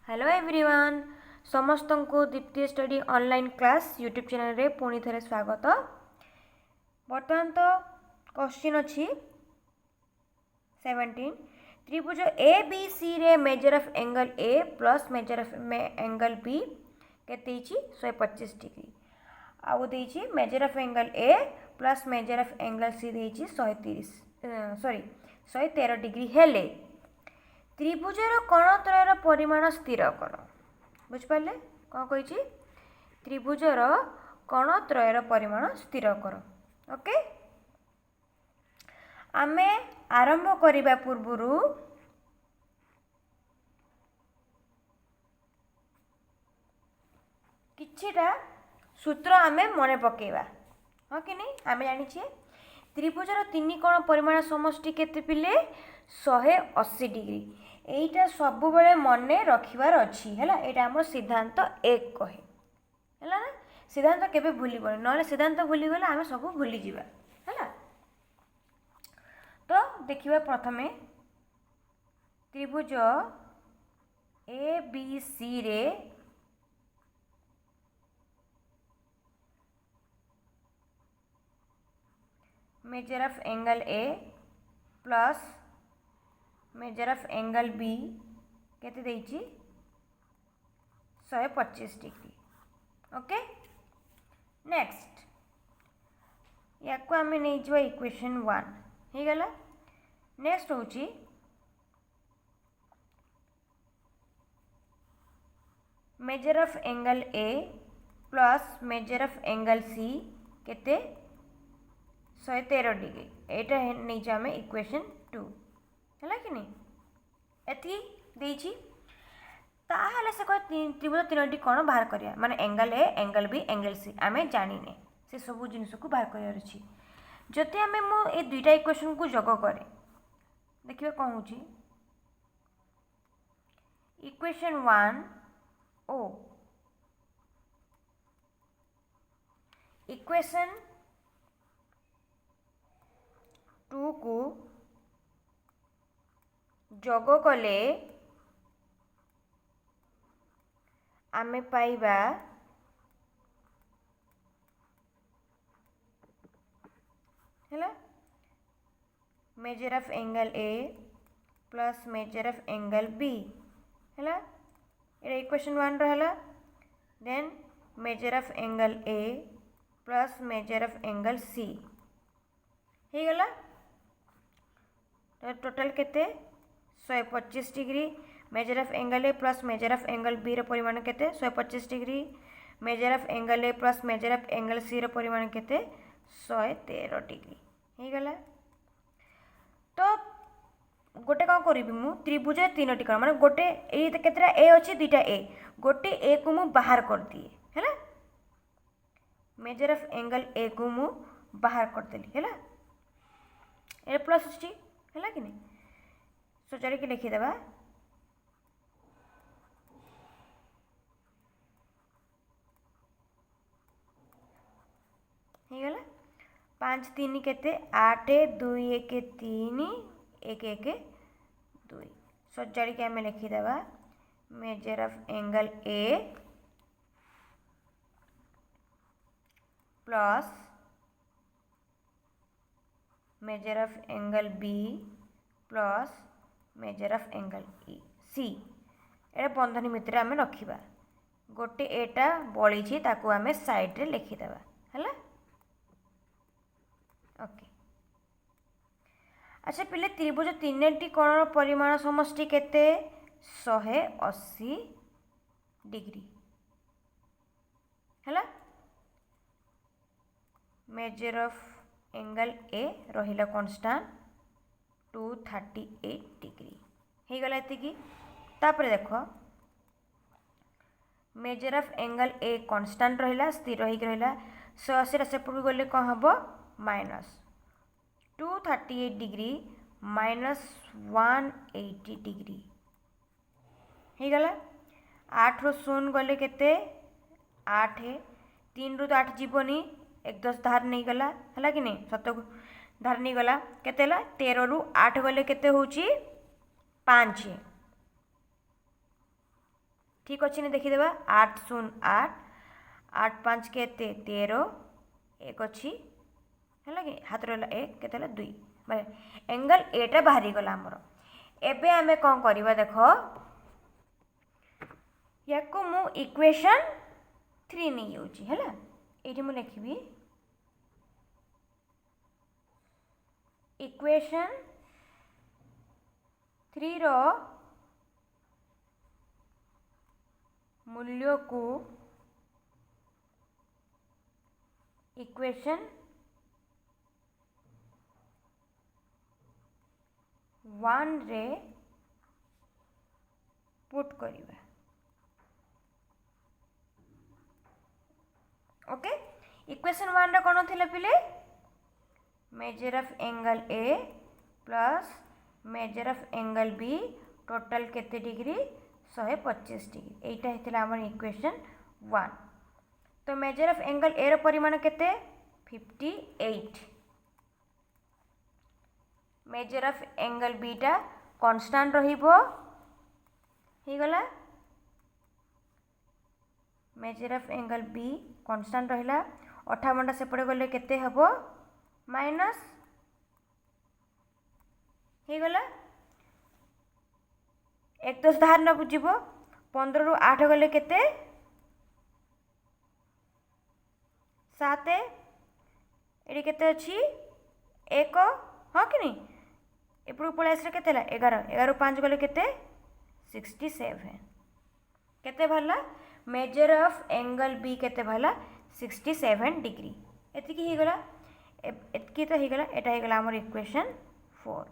Hello everyone समस्त को Deepti study online class YouTube channel रे पुणी थे स्वागत। बर्तमान तो क्वेश्चन अच्छी 17 त्रिभुज ए बी सी रे measure of angle A plus measure of angle B केते 125 डिग्री आउ देछि measure of angle A plus measure of angle C देछि 113 डिग्री हेले त्रिभुजर कोणत्रयर परिमाण स्थिर कर। बुझिपारे कौन कही त्रिभुजर कोणत्रयर परिमाण स्थिर कर। ओके आमे आरंभ करिबा पूर्वरु किछिटा सूत्र आमे मने पकेबा। हाँ कि नहीं आमे जानिछे त्रिभुजर तीन कोण परिमाण समष्टि केते पिले 180 डिग्री। एटा सब बेले मन रखिबार अच्छी है एटा हमर सिद्धांत एक कहे है ना। सिद्धांत केबे भूलिबो न सिद्धांत भूलीगले आमे सब भूली जिबा है। तो देखिबा प्रथमे त्रिभुज ए बी सी रे measure of angle A plus measure of angle B केते देइछि 125 डिग्री। ओके नेक्स्ट या को आमे नै जवा इक्वेशन 1 हे गला। नेक्स्ट होछि measure of angle A plus measure of angle C केते 113 डिग्री। एटा नै जामे इक्वेशन 2 है कि नहीं एति देइछि ताहले से कोइ त्रिभुज तीनोटी कोण बाहर करिया माने angle A angle B angle C आमे जानिने से सब जिनिस को बाहर करियार अछि। जति आमे मो ए दुईटा इक्वेशन को जोग करे देखिबा कोन होछि इक्वेशन 1 ओ इक्वेशन 2 को जोग कले आमे पाइबा है measure of angle A plus measure of angle B है इक्वेशन 1 रहा। Then measure of angle A plus measure of angle C हो गला। तो टोटल केते 125 degree measure of angle A plus measure of angle B रो परिमाण केते 125 degree measure of angle A plus measure of angle C रो परिमाण केते 113 डिग्री हो गला। तो गोटे कौन करी मु त्रिभुज तीनोटी कोण माने गोटे ए केतेटा ए अछि दुईटा ए गोटे ए को मु बाहर कर दिए है मेजर ऑफ एंगल ए को मु बाहर कर देली है ए प्लस अछि है कि नहीं सजाड़ी के लिखिदेबा गला 5 3 केते 8 2 1 3 1 1 2 सजाड़ी के आमे लिखिदेबा measure of angle A plus measure of angle B plus measure of angle ई सी ए बंधनी भितर आमे रखिबा गोटे एटा बळी छी ताकू आमे साइड रे लिखिदेबा हैला। ओके अच्छा पिले त्रिभुज तीनटी कोण परिमाण समष्टि केते 180 डिग्री हैला। मेजर ऑफ एंगल ए रहिला कांस्टेंट 238 डिग्री हो गला एतिकी। तापर देखो major of angle a constant रहिला स्थिर होई रहिला 180 सेपटू गले कौन हम माइनस 238 डिग्री माइनस 180 डिग्री हो गला। 8 रो 0 गले केते 8 3 रो तो 8 जीवनी 1 10 धार नहीं गला है कि नहीं 7 धार नहीं गला केते 13 रु 8 गले केते होची 5 ठीक अच्छे देखीदेवा 8 शून 8 8 5 के 13 एक अच्छी है कि हाथ रहा एक के 2 एंगल एटा बाहरी गला आमर एबे आमे कौन करवा देख या को मु इक्वेशन 3 नहीं जाऊँगी है ये मुझे लिखी इक्वेशन 3 रो मूल्य को इक्वेशन 1 रे पुट करिवा ओके इक्वेशन 1 रे कौन थिला पिले measure of angle A plus measure of angle B total केते डिग्री 125 डिग्री एटा हेतिला हमर इक्वेशन 1 तो मेजर ऑफ एंगल ए रो परिमाण केते 58 मेजर ऑफ एंगल बी टा कांस्टेंट रहिबो हे गला measure of angle B constant रहिला 58 टा सेपटे गले केते हबो माइनस हे गला एक दस धार न बुझीबो 15 रु 8 गले केते 7 एडी केते अछि 1 हाँ कि नहीं एपड़ पलैस केते 11 11 रु 5 गले केते 67 केते भला मेजर ऑफ एंगल बी केते भला 67 डिग्री एति की हे गला एतकी तो होगा एटा होगा आमर इक्वेशन 4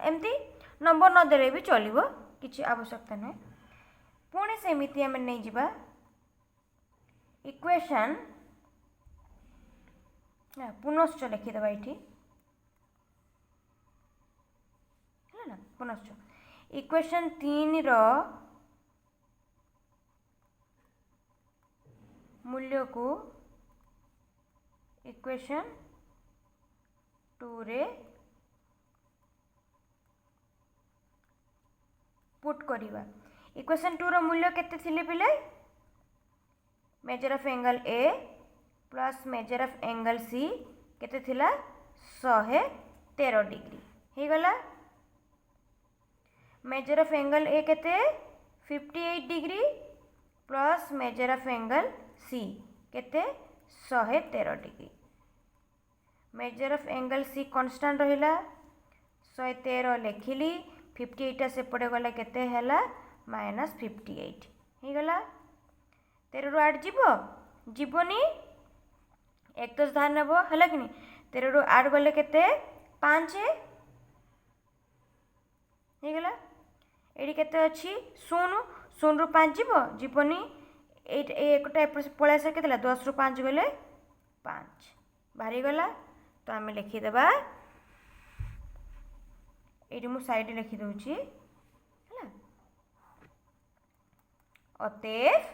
एमती नंबर न देले भी चलो किसी आवश्यकता नहीं पुणी सेमती आम नहीं जावा इक्वेशन पुनश्च लिखिदेवा ये है ना पुनश्च इक्वेशन 3 रो मूल्य को इक्वेशन 2 रे पुट करिवा इक्वेशन 2 रो मूल्य केते थिले पिले measure of angle A plus measure of angle C केते थिला 113 डिग्री हे गला मेजर ऑफ एंगल ए केते 58 degree plus measure of angle C केते 113 degree measure of angle C constant रहिला 113 लिखिली 58 सेपटे गला केते हैला माइनस 58 हे गला 13 रु 8 जीवो जीवनी एक दस धार नेब है कि 13 रु 8 गले केते 5 हे गला एडी केते अछि 0 रु 5 जीवो जीवनी एकटा पलैस केते 10 रु 5 गले 5 बाहरी गला तो आम लिखिदेवा ये मु साइड लिखि दूची है अतएव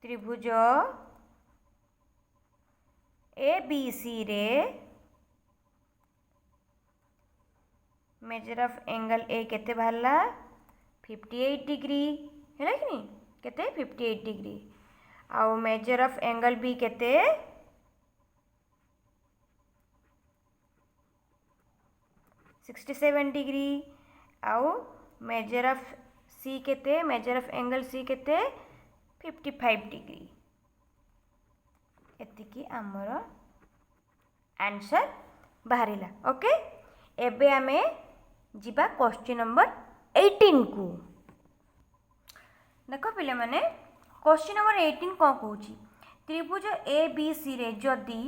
त्रिभुज ए बी सी रे मेजर ऑफ एंगल ए केते बाहरला 58 डिग्री है कि नहीं केते 58 डिग्री आउ मेजर ऑफ एंगल बी केते 67 डिग्री आउ मेजर ऑफ सी केते मेजर ऑफ एंगल सी केते 55 डिग्री एतिकी आमर आंसर बाहरिला ओके एबे आमे जिबा क्वेश्चन नंबर 18 को देखो पिले माने क्वेश्चन नंबर 18 कौन कहूची त्रिभुज ए बी सी रे जदि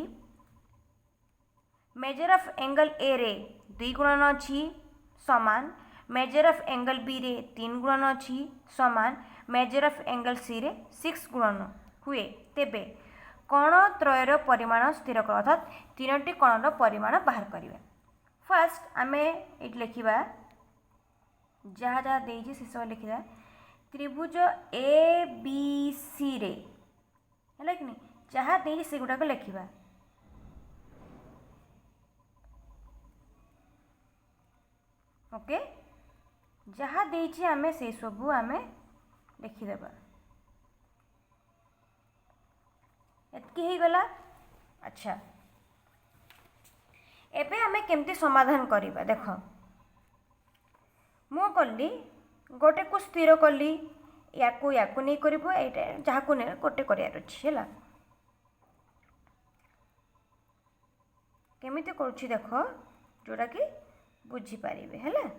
मेजर ऑफ एंगल ए रे 2 गुणन अच्छी समान मेजर ऑफ एंगल बी रे 3 गुणन अच्छी समान मेजर ऑफ एंगल सी रे 6 गुणन हुए तेबे कण त्रयर परिमाण स्थिर कर अर्थात 3टी कणर परिमाण बाहर करिवे फर्स्ट आमे ये लिखा जहाँ जहाँ देजी से सब लिखा त्रिभुज ए बी सी रे है कि नहीं जहाँ देजी से गुड़ाक लिखा ओके जहाँ देइछि आमे से सबू आमे लिखिदेबा। एतकी ही गला। अच्छा एबे आमे केमती समाधान करिबा देख मु कली गोटे को स्थिर कली याकू याकू नहीं करिबो एटा जहाकू ने गोटे करियार अछि हैला केमिति करूछि देख जोड़ा कि बुझी पारिबे हैला।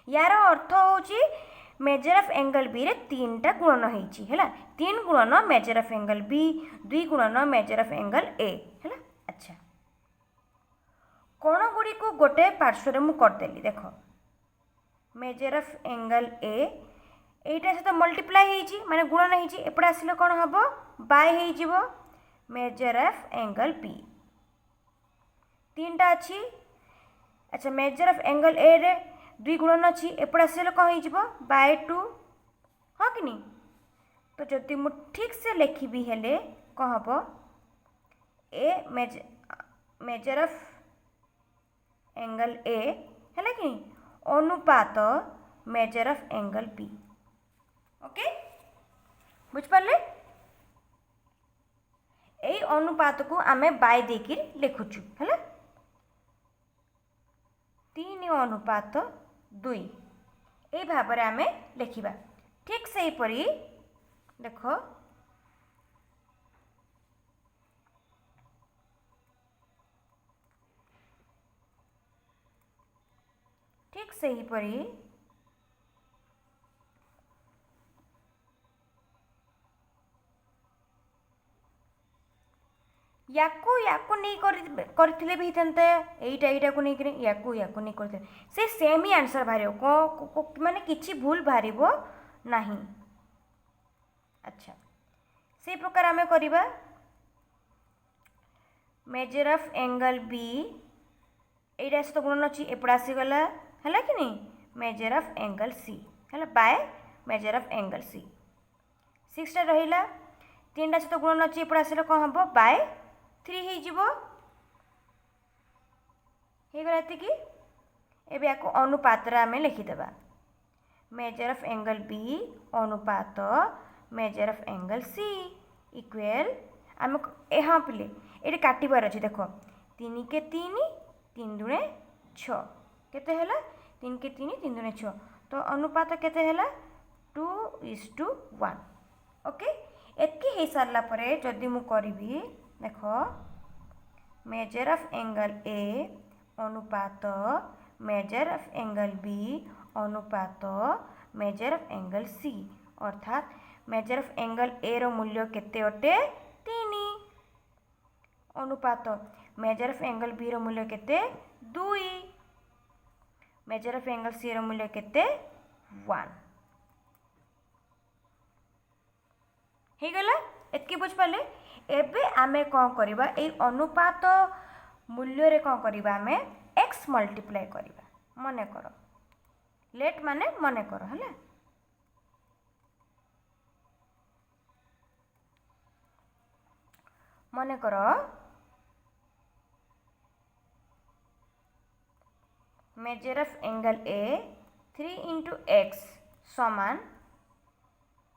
यार अर्थ होची मेजर ऑफ एंगल बी रे 3टा गुणन होईची हैला 3 गुणन मेजर ऑफ एंगल बी 2 गुणन मेजर ऑफ एंगल ए हैला। अच्छा कोण गुडी को गोटे पार्श्व रे मु कर देली देख मेजर ऑफ एंगल ए एटा से तो मल्टीप्लाई होईची माने गुणन होईची एपडा आसिले कोन हबो बाय होई जिवो मेजर ऑफ एंगल बी 3टा अछि। अच्छा मेजर ऑफ एंगल ए रे 2 गुणन अच्छी एपट आसले कौन हो बाय 2 हाँ कि नहीं तो जदि मु ठीक से लिखी हेले कौन हम ए मेजर ऑफ एंगल ए है कि अनुपात measure of angle B. Okay बुझ पारे यही अनुपात को आमे बाय देकी लिखुचु है 3 अनुपात 2 यही भाव में आमे लिखिबा। ठीक से परी देख ठीक से ही परी याकू याकू नहीं करथिले भी तंते एटा एटा को नहीं करे याकू याकू नहीं करथिले से सेम ही आंसर भारियो को माने किछि भूल भारिबो नाही। अच्छा से प्रकार आमे करिबा मेजर ऑफ एंगल बी एटा से तो गुणन अछि एपडा आसी गला हला कि नहीं मेजर ऑफ एंगल सी हला by measure of angle C 6टा रहिला 3टा से तो गुणन अछि एपडा आसीले कोन हबो बाय 3 ही जीवो हे गला कि एबे याको अनुपात रे आमे लिखि देबा मेजर ऑफ एंगल बी अनुपात measure of angle C equal आमे यहाँ पिले ये काटिबार अच्छे देख 3 के 3 3 दुणे 6 केते हैला 3 के 3 3 दुणे 6 तो अनुपात केते हैला 2:1। ओके एतकी हे सारला परे जदि मु करबी देख मेजर ऑफ एंगल ए अनुपात मेजर ऑफ एंगल बी अनुपात मेजर ऑफ एंगल सी अर्थात मेजर ऑफ एंगल ए रो मूल्य केते अटे 3 अनुपात मेजर ऑफ एंगल बी रो मूल्य केते 2 मेजर ऑफ एंगल सी रो मूल्य केते 1 हे गला एतकी बुझ पाले। एबे आमे कौन करिबा ए अनुपात मूल्य रे कौन करिबा आमे x मल्टीप्लाई करिबा मने करो लेट माने मने करो हला मने करो measure of angle A 3 into x समान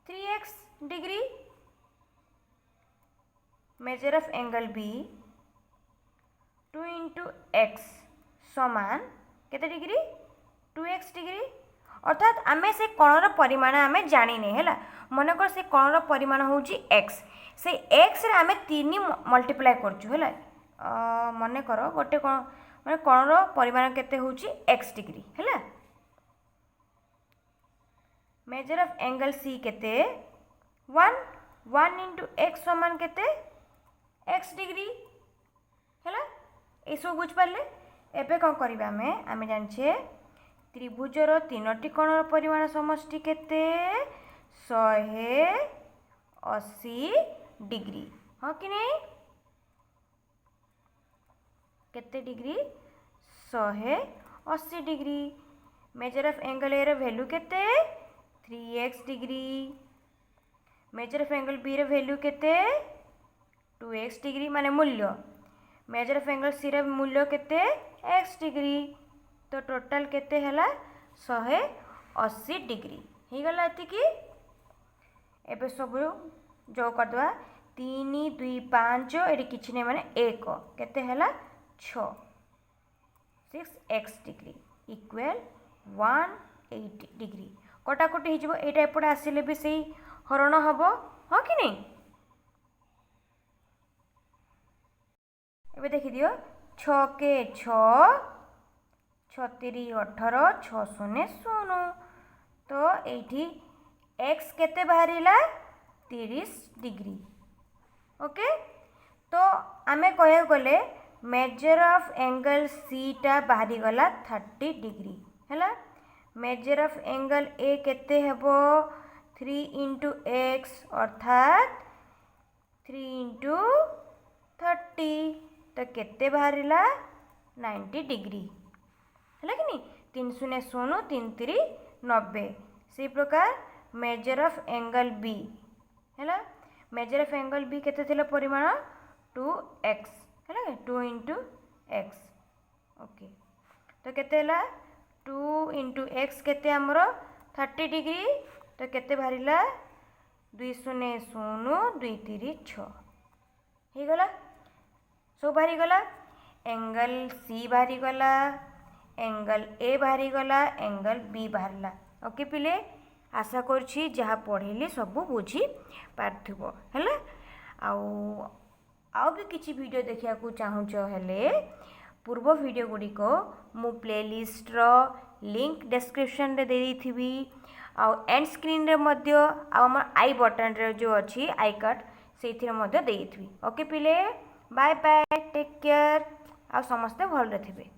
3x degree measure of angle B 2 into x समान केते डिग्री 2x डिग्री अर्थात आमे से कोणर परिमाण आमे जानी नहीं हैला मन कर से कोणर परिमाण होउची x से x रे आमे 3 मल्टीप्लाई करछु हैला मन करो गोटे कोण माने कोणर परिमाण केते होउची x डिग्री हैला मेजर ऑफ एंगल c केते 1 into x समान केते x डिग्री हैला ए सब बुझ पाले। एबे कौन करिबा आमे जानछे त्रिभुजर 3टी कोणर परिमाण समष्टि केते 180 डिग्री हाँ कि नहीं केते degree 180 degree measure of angle A रो वैल्यू केते 3x degree measure of angle B रो वैल्यू केते 2x डिग्री माने मूल्य मेजर ऑफ एंगल सी रो मूल्य केते x डिग्री तो टोटाल केते हला 180 डिग्री हो गला एतिकी। एबे सब जो कर दवा 3 2 5 एटी किछि नै माने 1 केते हला 6 6x डिग्री इक्वल 180 डिग्री। कटाकटी हो एटा एपटे आसिले भी सही हरण हबो हाँ कि नहीं। एबे देखि दियो 6 के 6 36 18 6 शून्य 0 तो एठी x केते बाहरिला 30 डिग्री। ओके तो आमे कहे गले मेजर ऑफ एंगल सी टा बाहरी गला 30 डिग्री हैला। मेजर ऑफ एंगल ए केते हेबो 3 इंटू एक्स अर्थात 3 इंटू 30 तो केते बाहरिला 90 डिग्री है कि नहीं। 3 शून्य 0 3 3 90 से प्रकार मेजर ऑफ एंगल बी है। मेजर ऑफ एंगल बी केते थिला परिमाण 2x है 2 इंटू एक्स। ओके तो केते हला 2 इंटू एक्स केते आमर 30 डिग्री तो केते बाहरिला 2 शून्य 0 2 3 6 हो गला सब बाहरी गला। एंगल सी बाहरी गला एंगल ए बाहरी गला एंगल बी बाहरला। ओके पिले आशा करछि जहाँ पढ़ेली सब बुझी पारथिबो हैला। आउ भी किछि वीडियो देखिया को चाहूच हेले पूर्व वीडियो गुडी को मु प्लेलिस्ट रो लिंक डिस्क्रिप्शन रे दे देथिबी आउ एंड स्क्रीन रे मध्य आ हमर आई बटन रे जो अछि आई कार्ड सेथिरे मध्य देथिबी। ओके पिले बाय बाय टेक केयर आ समस्ते भल रे थिबे।